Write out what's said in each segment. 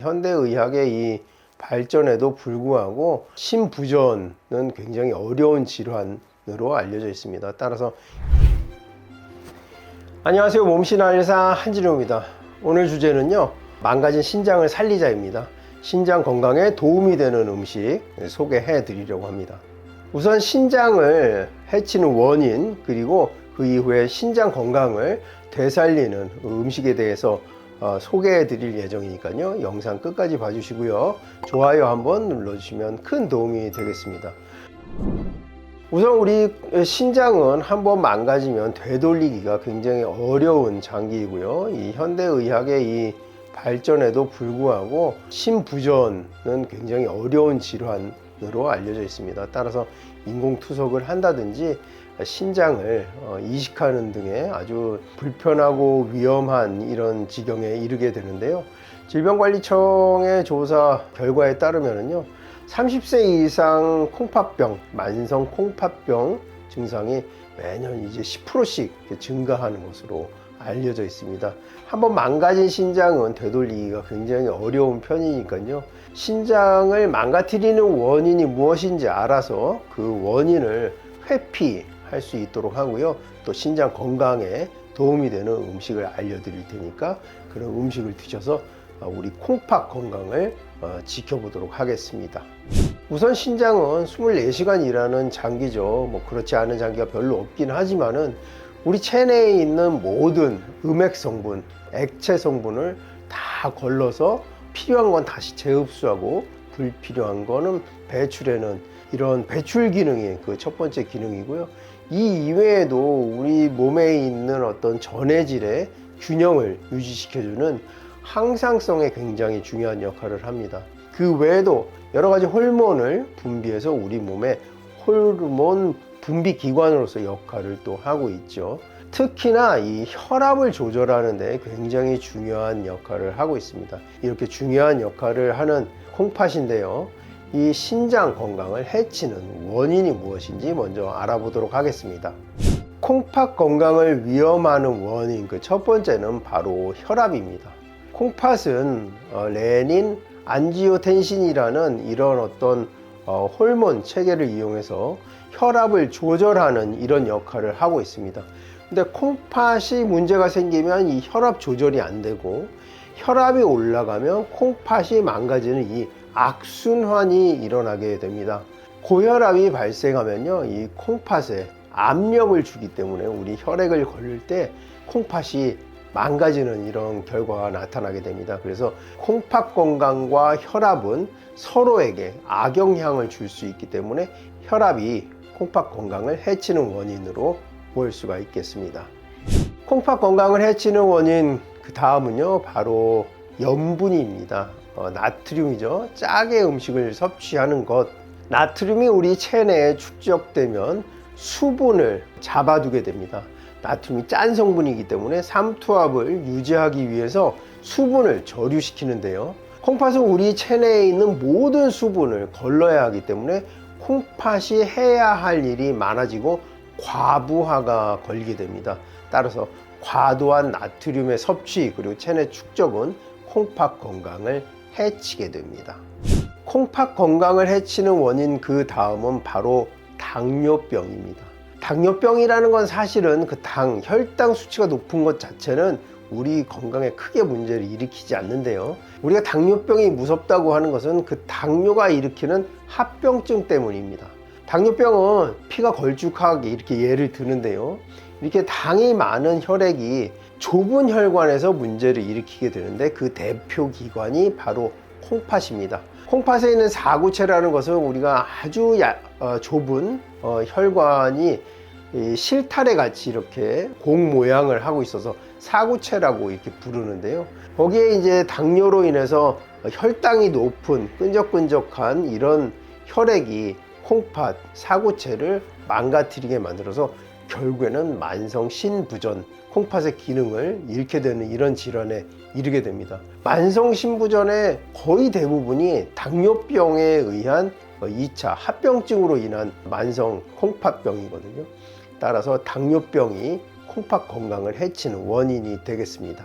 현대의학의 이 발전에도 불구하고 심부전은 굉장히 어려운 질환으로 알려져 있습니다. 따라서 안녕하세요, 몸신 한의사 한진호입니다. 오늘 주제는요, 망가진 신장을 살리자입니다. 신장 건강에 도움이 되는 음식 소개해 드리려고 합니다. 우선 신장을 해치는 원인, 그리고 그 이후에 신장 건강을 되살리는 음식에 대해서 소개해 드릴 예정이니까요, 영상 끝까지 봐주시고요, 좋아요 한번 눌러주시면 큰 도움이 되겠습니다. 우선 우리 신장은 한번 망가지면 되돌리기가 굉장히 어려운 장기이고요, 이 현대의학의 이 발전에도 불구하고 심부전은 굉장히 어려운 질환으로 알려져 있습니다. 따라서 인공투석을 한다든지 신장을 이식하는 등의 아주 불편하고 위험한 이런 지경에 이르게 되는데요, 질병관리청의 조사 결과에 따르면요, 30세 이상 콩팥병, 만성 콩팥병 증상이 매년 이제 10%씩 증가하는 것으로 알려져 있습니다. 한번 망가진 신장은 되돌리기가 굉장히 어려운 편이니까요, 신장을 망가뜨리는 원인이 무엇인지 알아서 그 원인을 회피할 수 있도록 하고요, 또 신장 건강에 도움이 되는 음식을 알려드릴 테니까 그런 음식을 드셔서 우리 콩팥 건강을 지켜보도록 하겠습니다. 우선 신장은 24시간 일하는 장기죠. 뭐 그렇지 않은 장기가 별로 없긴 하지만은 우리 체내에 있는 모든 음액 성분, 액체 성분을 다 걸러서 필요한 건 다시 재흡수하고 불필요한 거는 배출해는 이런 배출 기능이 그 첫 번째 기능이고요. 이 이외에도 우리 몸에 있는 어떤 전해질의 균형을 유지시켜주는 항상성에 굉장히 중요한 역할을 합니다. 그 외에도 여러 가지 호르몬을 분비해서 우리 몸의 호르몬 분비 기관으로서 역할을 또 하고 있죠. 특히나 이 혈압을 조절하는 데 굉장히 중요한 역할을 하고 있습니다. 이렇게 중요한 역할을 하는 콩팥인데요, 이 신장 건강을 해치는 원인이 무엇인지 먼저 알아보도록 하겠습니다. 콩팥 건강을 위험하는 원인, 그 첫 번째는 바로 혈압입니다. 콩팥은 레닌, 안지오텐신이라는 이런 어떤 호르몬 체계를 이용해서 혈압을 조절하는 이런 역할을 하고 있습니다. 근데 콩팥이 문제가 생기면 이 혈압 조절이 안 되고, 혈압이 올라가면 콩팥이 망가지는 이 악순환이 일어나게 됩니다. 고혈압이 발생하면요, 이 콩팥에 압력을 주기 때문에 우리 혈액을 걸릴 때 콩팥이 망가지는 이런 결과가 나타나게 됩니다. 그래서 콩팥 건강과 혈압은 서로에게 악영향을 줄 수 있기 때문에 혈압이 콩팥 건강을 해치는 원인으로 볼 수가 있겠습니다. 콩팥 건강을 해치는 원인, 그 다음은요, 바로 염분입니다. 나트륨이죠. 짜게 음식을 섭취하는 것. 나트륨이 우리 체내에 축적되면 수분을 잡아두게 됩니다. 나트륨이 짠 성분이기 때문에 삼투압을 유지하기 위해서 수분을 저류시키는데요, 콩팥은 우리 체내에 있는 모든 수분을 걸러야 하기 때문에 콩팥이 해야 할 일이 많아지고 과부하가 걸리게 됩니다. 따라서 과도한 나트륨의 섭취 그리고 체내 축적은 콩팥 건강을 해치게 됩니다. 콩팥 건강을 해치는 원인, 그 다음은 바로 당뇨병입니다. 당뇨병이라는 건 사실은 그 혈당 수치가 높은 것 자체는 우리 건강에 크게 문제를 일으키지 않는데요, 우리가 당뇨병이 무섭다고 하는 것은 그 당뇨가 일으키는 합병증 때문입니다. 당뇨병은 피가 걸쭉하게 이렇게 예를 드는데요, 이렇게 당이 많은 혈액이 좁은 혈관에서 문제를 일으키게 되는데 그 대표 기관이 바로 콩팥입니다. 콩팥에 있는 사구체라는 것은 우리가 아주 좁은 혈관이 실타래 같이 이렇게 공 모양을 하고 있어서 사구체라고 이렇게 부르는데요, 거기에 이제 당뇨로 인해서 혈당이 높은 끈적끈적한 이런 혈액이 콩팥 사구체를 망가뜨리게 만들어서 결국에는 만성 신부전, 콩팥의 기능을 잃게 되는 이런 질환에 이르게 됩니다. 만성 신부전의 거의 대부분이 당뇨병에 의한 2차 합병증으로 인한 만성 콩팥병이거든요. 따라서 당뇨병이 콩팥 건강을 해치는 원인이 되겠습니다.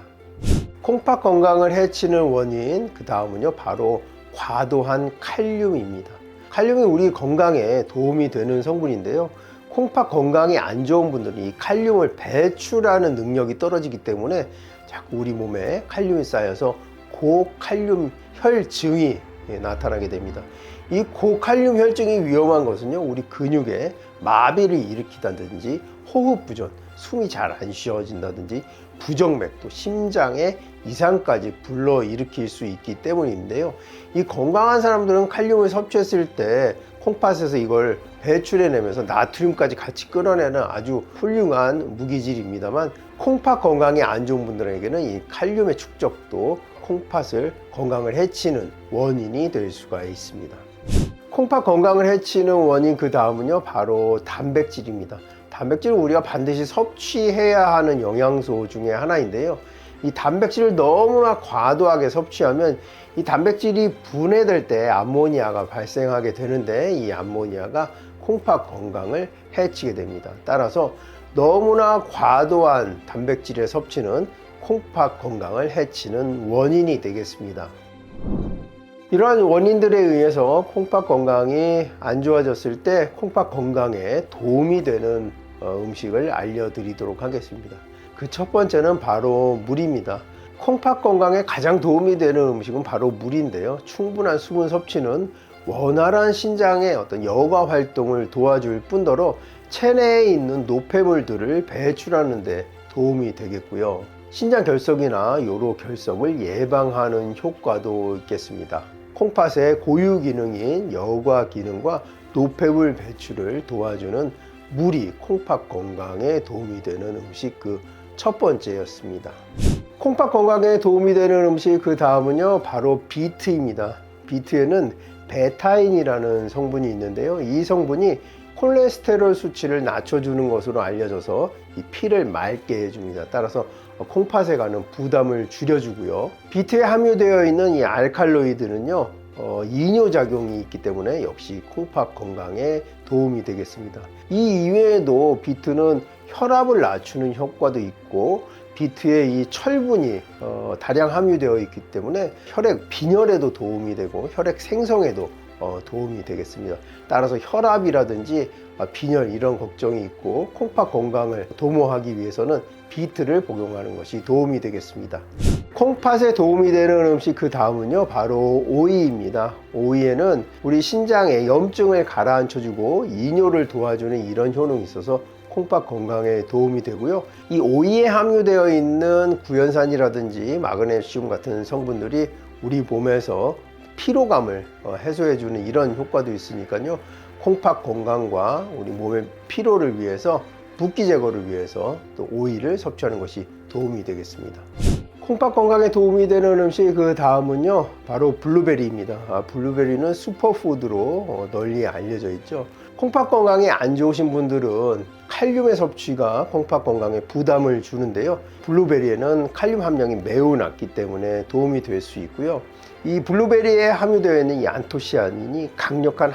콩팥 건강을 해치는 원인, 그 다음은요, 바로 과도한 칼륨입니다. 칼륨이 우리 건강에 도움이 되는 성분인데요. 콩팥 건강이 안 좋은 분들은 이 칼륨을 배출하는 능력이 떨어지기 때문에 자꾸 우리 몸에 칼륨이 쌓여서 고칼륨 혈증이 나타나게 됩니다. 이 고칼륨 혈증이 위험한 것은요, 우리 근육에 마비를 일으키다든지 호흡부전, 숨이 잘 안 쉬어진다든지 부정맥, 또 심장에 이상까지 불러일으킬 수 있기 때문인데요. 이 건강한 사람들은 칼륨을 섭취했을 때 콩팥에서 이걸 배출해내면서 나트륨까지 같이 끌어내는 아주 훌륭한 무기질입니다만, 콩팥 건강이 안 좋은 분들에게는 이 칼륨의 축적도 콩팥을 건강을 해치는 원인이 될 수가 있습니다. 콩팥 건강을 해치는 원인, 그 다음은요, 바로 단백질입니다. 단백질은 우리가 반드시 섭취해야 하는 영양소 중에 하나인데요. 이 단백질을 너무나 과도하게 섭취하면 이 단백질이 분해될 때 암모니아가 발생하게 되는데, 이 암모니아가 콩팥 건강을 해치게 됩니다. 따라서 너무나 과도한 단백질의 섭취는 콩팥 건강을 해치는 원인이 되겠습니다. 이러한 원인들에 의해서 콩팥 건강이 안 좋아졌을 때 콩팥 건강에 도움이 되는 음식을 알려드리도록 하겠습니다. 그 첫 번째는 바로 물입니다. 콩팥 건강에 가장 도움이 되는 음식은 바로 물인데요. 충분한 수분 섭취는 원활한 신장의 어떤 여과 활동을 도와줄 뿐더러 체내에 있는 노폐물들을 배출하는 데 도움이 되겠고요. 신장 결석이나 요로 결석을 예방하는 효과도 있겠습니다. 콩팥의 고유 기능인 여과 기능과 노폐물 배출을 도와주는 물이 콩팥 건강에 도움이 되는 음식, 그 첫 번째였습니다. 콩팥 건강에 도움이 되는 음식, 그 다음은요, 바로 비트입니다. 비트에는 베타인이라는 성분이 있는데요. 이 성분이 콜레스테롤 수치를 낮춰주는 것으로 알려져서 이 피를 맑게 해줍니다. 따라서 콩팥에 가는 부담을 줄여주고요. 비트에 함유되어 있는 이 알칼로이드는요, 이뇨작용이 있기 때문에 역시 콩팥 건강에 도움이 되겠습니다. 이 이외에도 비트는 혈압을 낮추는 효과도 있고, 비트에 이 철분이 다량 함유되어 있기 때문에 혈액 빈혈에도 도움이 되고 혈액 생성에도 도움이 되겠습니다. 따라서 혈압이라든지 빈혈 이런 걱정이 있고 콩팥 건강을 도모하기 위해서는 비트를 복용하는 것이 도움이 되겠습니다. 콩팥에 도움이 되는 음식, 그 다음은요, 바로 오이입니다. 오이에는 우리 신장에 염증을 가라앉혀주고 이뇨를 도와주는 이런 효능이 있어서 콩팥 건강에 도움이 되고요. 이 오이에 함유되어 있는 구연산이라든지 마그네슘 같은 성분들이 우리 몸에서 피로감을 해소해주는 이런 효과도 있으니까요. 콩팥 건강과 우리 몸의 피로를 위해서, 붓기 제거를 위해서 또 오이를 섭취하는 것이 도움이 되겠습니다. 콩팥 건강에 도움이 되는 음식, 그 다음은요, 바로 블루베리입니다. 블루베리는 슈퍼푸드로 널리 알려져 있죠. 콩팥 건강에 안 좋으신 분들은 칼륨의 섭취가 콩팥 건강에 부담을 주는데요. 블루베리에는 칼륨 함량이 매우 낮기 때문에 도움이 될 수 있고요. 이 블루베리에 함유되어 있는 이 안토시아닌이 강력한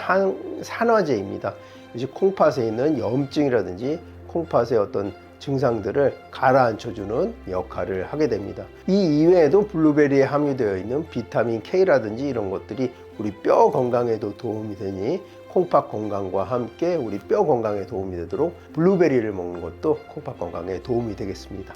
산화제입니다. 즉 콩팥에 있는 염증이라든지 콩팥의 어떤 증상들을 가라앉혀주는 역할을 하게 됩니다. 이 이외에도 블루베리에 함유되어 있는 비타민 K라든지 이런 것들이 우리 뼈 건강에도 도움이 되니 콩팥 건강과 함께 우리 뼈 건강에 도움이 되도록 블루베리를 먹는 것도 콩팥 건강에 도움이 되겠습니다.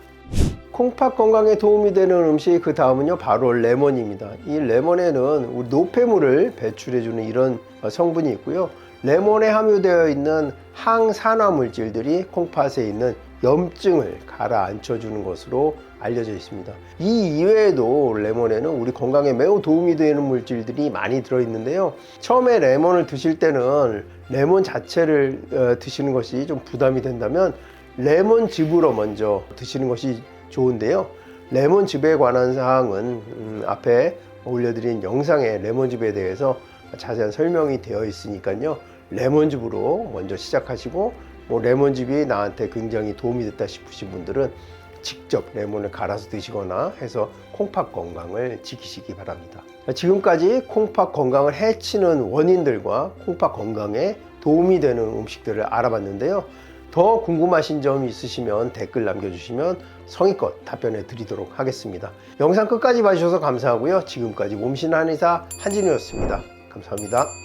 콩팥 건강에 도움이 되는 음식, 그 다음은요, 바로 레몬입니다. 이 레몬에는 우리 노폐물을 배출해주는 이런 성분이 있고요. 레몬에 함유되어 있는 항산화 물질들이 콩팥에 있는 염증을 가라앉혀주는 것으로 알려져 있습니다. 이 이외에도 레몬에는 우리 건강에 매우 도움이 되는 물질들이 많이 들어있는데요. 처음에 레몬을 드실 때는 레몬 자체를 드시는 것이 좀 부담이 된다면 레몬즙으로 먼저 드시는 것이 좋은데요. 레몬즙에 관한 사항은 앞에 올려드린 영상에 레몬즙에 대해서 자세한 설명이 되어 있으니까요. 레몬즙으로 먼저 시작하시고, 레몬즙이 나한테 굉장히 도움이 됐다 싶으신 분들은 직접 레몬을 갈아서 드시거나 해서 콩팥 건강을 지키시기 바랍니다. 지금까지 콩팥 건강을 해치는 원인들과 콩팥 건강에 도움이 되는 음식들을 알아봤는데요. 더 궁금하신 점이 있으시면 댓글 남겨주시면 성의껏 답변해 드리도록 하겠습니다. 영상 끝까지 봐주셔서 감사하고요. 지금까지 몸신 한의사 한진우였습니다. 감사합니다.